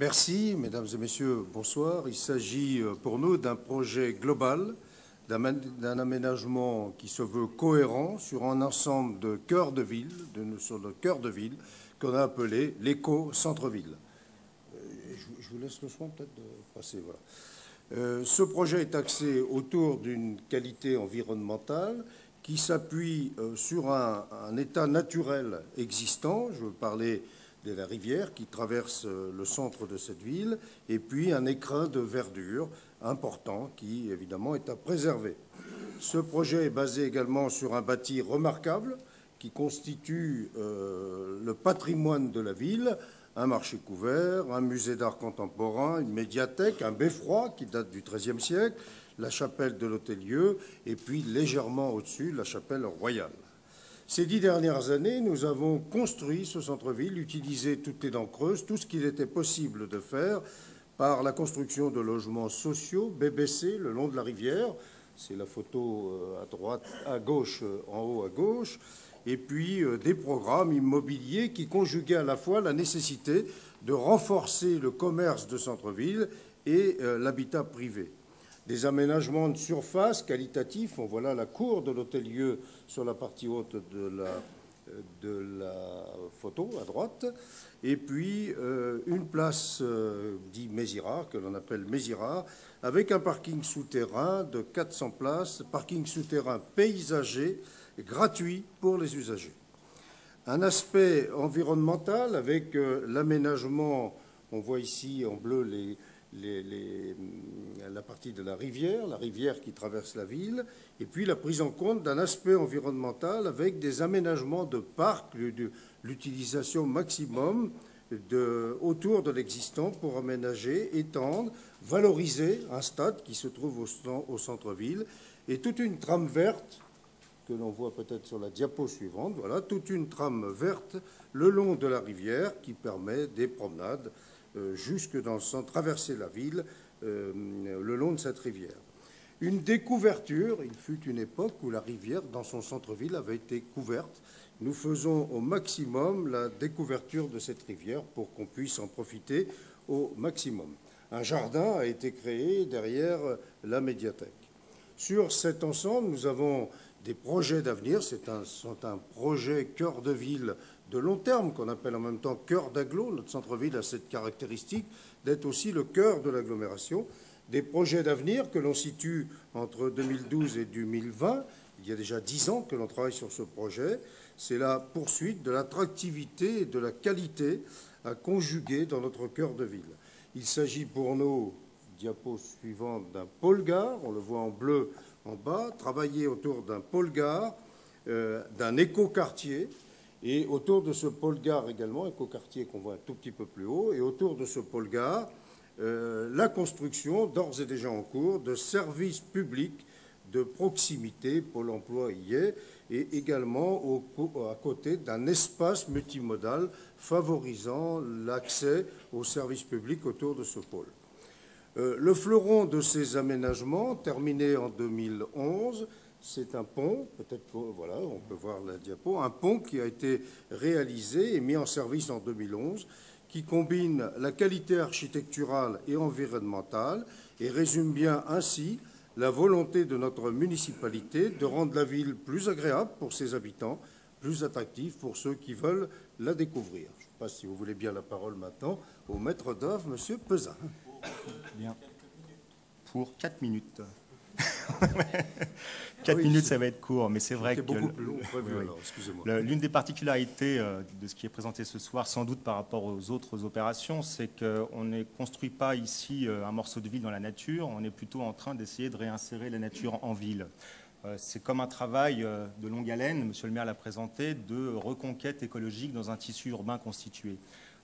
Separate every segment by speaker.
Speaker 1: Merci, mesdames et messieurs, bonsoir. Il s'agit pour nous d'un projet global, d'un aménagement qui se veut cohérent sur un ensemble de cœurs de ville, sur le cœur de ville, qu'on a appelé l'éco-centre-ville. Je vous laisse le soin peut-être de passer, voilà. Ce projet est axé autour d'une qualité environnementale qui s'appuie sur un état naturel existant. Je veux parler de la rivière qui traverse le centre de cette ville, et puis un écrin de verdure important qui, évidemment, est à préserver. Ce projet est basé également sur un bâti remarquable qui constitue le patrimoine de la ville, un marché couvert, un musée d'art contemporain, une médiathèque, un beffroi qui date du XIIIe siècle, la chapelle de l'Hôtel-Dieu, et puis légèrement au-dessus, la chapelle royale. Ces 10 dernières années, nous avons construit ce centre-ville, utilisé toutes les dents creuses, tout ce qu'il était possible de faire par la construction de logements sociaux, BBC, le long de la rivière. C'est la photo à droite, à gauche, en haut à gauche. Et puis des programmes immobiliers qui conjuguaient à la fois la nécessité de renforcer le commerce de centre-ville et l'habitat privé. Des aménagements de surface qualitatifs. On voit là la cour de l'Hôtel-Dieu sur la partie haute de la photo à droite. Et puis une place dit Mézira, que l'on appelle Mézira, avec un parking souterrain de 400 places, parking souterrain paysager, gratuit pour les usagers. Un aspect environnemental avec l'aménagement, on voit ici en bleu la partie de la rivière qui traverse la ville, et puis la prise en compte d'un aspect environnemental avec des aménagements de parcs, l'utilisation maximum autour de l'existant pour aménager, étendre, valoriser un stade qui se trouve au centre-ville, et toute une trame verte que l'on voit peut-être sur la diapo suivante, voilà, toute une trame verte le long de la rivière qui permet des promenades jusque dans le centre, traverser la ville le long de cette rivière. Une découverture, il fut une époque où la rivière, dans son centre-ville, avait été couverte. Nous faisons au maximum la découverture de cette rivière pour qu'on puisse en profiter au maximum. Un jardin a été créé derrière la médiathèque. Sur cet ensemble, nous avons des projets d'avenir. C'est un projet cœur de ville de long terme, qu'on appelle en même temps cœur d'agglo. Notre centre-ville a cette caractéristique d'être aussi le cœur de l'agglomération. Des projets d'avenir que l'on situe entre 2012 et 2020. Il y a déjà 10 ans que l'on travaille sur ce projet. C'est la poursuite de l'attractivité et de la qualité à conjuguer dans notre cœur de ville. Il s'agit pour nous, diapo suivante, d'un pôle-gare. On le voit en bleu en bas. Travailler autour d'un pôle-gare, d'un écoquartier. Et autour de ce pôle-gare également, écoquartier qu'on voit un tout petit peu plus haut, et autour de ce pôle-gare, la construction, d'ores et déjà en cours, de services publics de proximité, Pôle emploi y est, et également à côté d'un espace multimodal favorisant l'accès aux services publics autour de ce pôle. Le fleuron de ces aménagements, terminé en 2011, c'est un pont, peut-être que, voilà, on peut voir la diapo, un pont qui a été réalisé et mis en service en 2011, qui combine la qualité architecturale et environnementale et résume bien ainsi la volonté de notre municipalité de rendre la ville plus agréable pour ses habitants, plus attractive pour ceux qui veulent la découvrir. Je ne sais pas si vous voulez bien la parole maintenant au maître d'œuvre, M. Pesin.
Speaker 2: Bien. Pour 4 minutes. 4 minutes, ça va être court, mais c'est vrai que
Speaker 1: beaucoup plus long prévu, alors, excusez-moi.
Speaker 2: L'une des particularités de ce qui est présenté ce soir, sans doute par rapport aux autres opérations, c'est qu'on ne construit pas ici un morceau de ville dans la nature, on est plutôt en train d'essayer de réinsérer la nature en ville. C'est comme un travail de longue haleine, monsieur le maire l'a présenté, de reconquête écologique dans un tissu urbain constitué.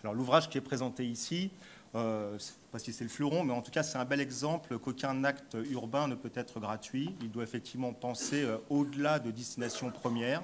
Speaker 2: Alors l'ouvrage qui est présenté ici, je ne sais pas si c'est le fleuron, mais en tout cas c'est un bel exemple qu'aucun acte urbain ne peut être gratuit. Il doit effectivement penser au-delà de destination première.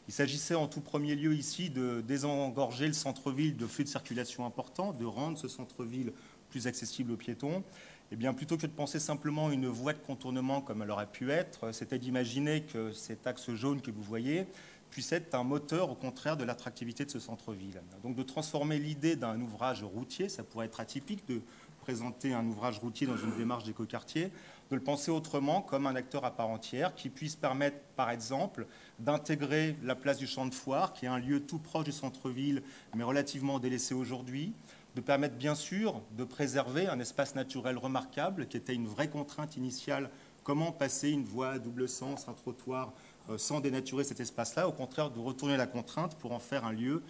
Speaker 2: Il s'agissait en tout premier lieu ici de désengorger le centre-ville de flux de circulation importants, de rendre ce centre-ville plus accessible aux piétons. Eh bien, plutôt que de penser simplement une voie de contournement comme elle aurait pu être, c'était d'imaginer que cet axe jaune que vous voyez puisse être un moteur, au contraire, de l'attractivité de ce centre-ville. Donc de transformer l'idée d'un ouvrage routier, ça pourrait être atypique de présenter un ouvrage routier dans une démarche d'écoquartier, de le penser autrement comme un acteur à part entière qui puisse permettre, par exemple, d'intégrer la place du champ de foire, qui est un lieu tout proche du centre-ville, mais relativement délaissé aujourd'hui, de permettre bien sûr de préserver un espace naturel remarquable qui était une vraie contrainte initiale. Comment passer une voie à double sens, un trottoir, sans dénaturer cet espace-là, au contraire de retourner la contrainte pour en faire un lieu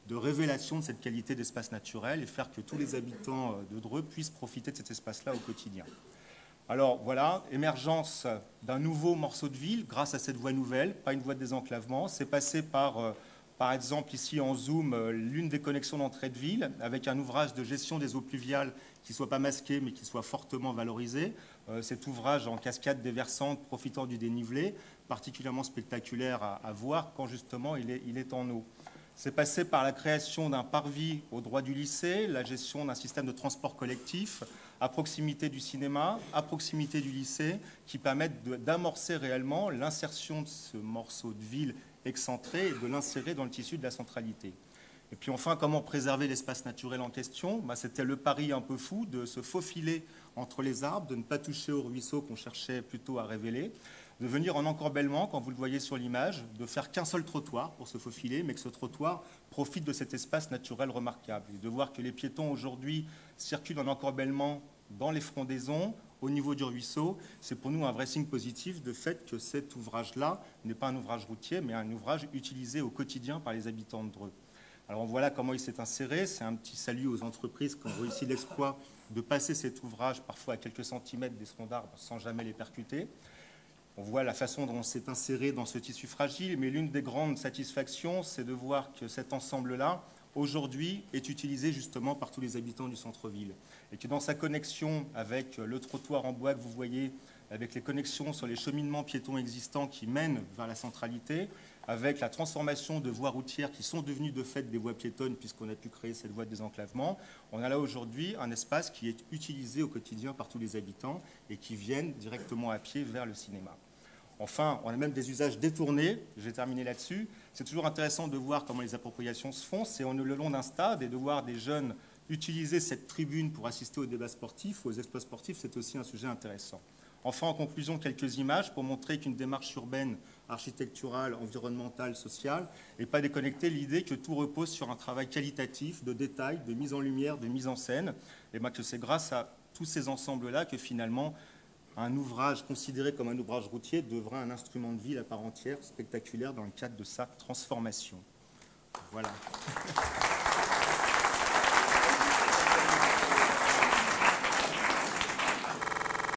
Speaker 2: de révélation de cette qualité d'espace naturel et faire que tous les habitants de Dreux puissent profiter de cet espace-là au quotidien. Alors voilà, émergence d'un nouveau morceau de ville grâce à cette voie nouvelle, pas une voie de désenclavement. C'est passé par exemple ici en zoom, l'une des connexions d'entrée de ville avec un ouvrage de gestion des eaux pluviales qui ne soit pas masqué mais qui soit fortement valorisé. Cet ouvrage en cascade déversante profitant du dénivelé, particulièrement spectaculaire à voir quand justement il est en eau. C'est passé par la création d'un parvis au droit du lycée, la gestion d'un système de transport collectif à proximité du cinéma, à proximité du lycée, qui permettent d'amorcer réellement l'insertion de ce morceau de ville excentré et de l'insérer dans le tissu de la centralité. Et puis enfin, comment préserver l'espace naturel en question? C'était le pari un peu fou de se faufiler entre les arbres, de ne pas toucher au ruisseau qu'on cherchait plutôt à révéler, de venir en encorbellement, quand vous le voyez sur l'image, de faire qu'un seul trottoir pour se faufiler, mais que ce trottoir profite de cet espace naturel remarquable. Et de voir que les piétons aujourd'hui circulent en encorbellement dans les frondaisons, au niveau du ruisseau, c'est pour nous un vrai signe positif de fait que cet ouvrage-là n'est pas un ouvrage routier, mais un ouvrage utilisé au quotidien par les habitants de Dreux. Alors voilà comment il s'est inséré. C'est un petit salut aux entreprises qui ont réussi l'exploit de passer cet ouvrage parfois à quelques centimètres des troncs d'arbres sans jamais les percuter. On voit la façon dont on s'est inséré dans ce tissu fragile, mais l'une des grandes satisfactions, c'est de voir que cet ensemble-là, aujourd'hui, est utilisé justement par tous les habitants du centre-ville. Et que dans sa connexion avec le trottoir en bois que vous voyez, avec les connexions sur les cheminements piétons existants qui mènent vers la centralité, avec la transformation de voies routières qui sont devenues de fait des voies piétonnes puisqu'on a pu créer cette voie de désenclavement, on a là aujourd'hui un espace qui est utilisé au quotidien par tous les habitants et qui viennent directement à pied vers le cinéma. Enfin, on a même des usages détournés, je vais terminer là-dessus. C'est toujours intéressant de voir comment les appropriations se font. C'est le long d'un stade et de voir des jeunes utiliser cette tribune pour assister aux débats sportifs ou aux exploits sportifs, c'est aussi un sujet intéressant. Enfin, en conclusion, quelques images pour montrer qu'une démarche urbaine, architecturale, environnementale, sociale n'est pas déconnectée l'idée que tout repose sur un travail qualitatif, de détail, de mise en lumière, de mise en scène, et que c'est grâce à tous ces ensembles-là que finalement un ouvrage considéré comme un ouvrage routier devra un instrument de ville à part entière, spectaculaire dans le cadre de sa transformation. Voilà.